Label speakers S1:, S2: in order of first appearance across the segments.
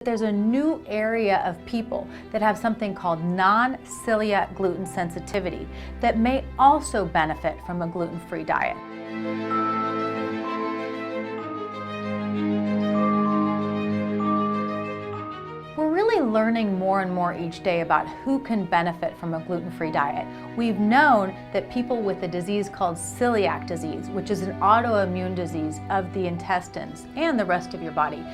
S1: There's a new area of people that have something called non-celiac gluten sensitivity that may also benefit from a gluten-free diet. We're really learning more and more each day about who can benefit from a gluten-free diet. We've known that people with a disease called celiac disease, which is an autoimmune disease of the intestines and the rest of your body,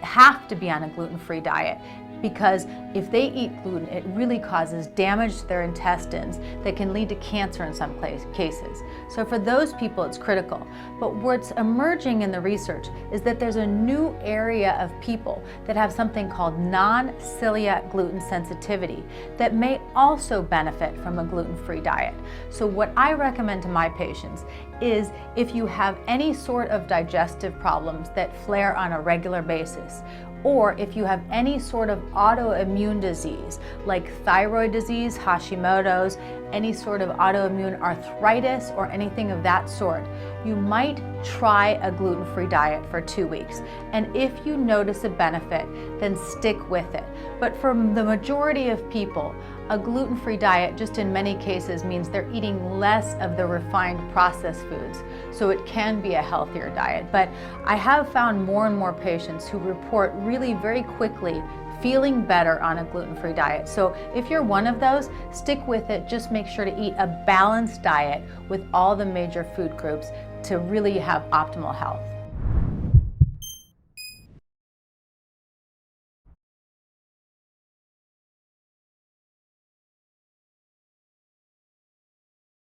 S1: have to be on a gluten-free diet, because if they eat gluten, it really causes damage to their intestines that can lead to cancer in some cases. So for those people, it's critical. But what's emerging in the research is that there's a new area of people that have something called non-celiac gluten sensitivity that may also benefit from a gluten-free diet. So what I recommend to my patients is, if you have any sort of digestive problems that flare on a regular basis, or if you have any sort of autoimmune disease like thyroid disease, Hashimoto's, any sort of autoimmune arthritis or anything of that sort, you might try a gluten-free diet for 2 weeks. And if you notice a benefit, then stick with it. But for the majority of people, a gluten-free diet just in many cases means they're eating less of the refined processed foods. So it can be a healthier diet. But I have found more and more patients who report really very quickly feeling better on a gluten-free diet. So if you're one of those, stick with it. Just make sure to eat a balanced diet with all the major food groups to really have optimal health.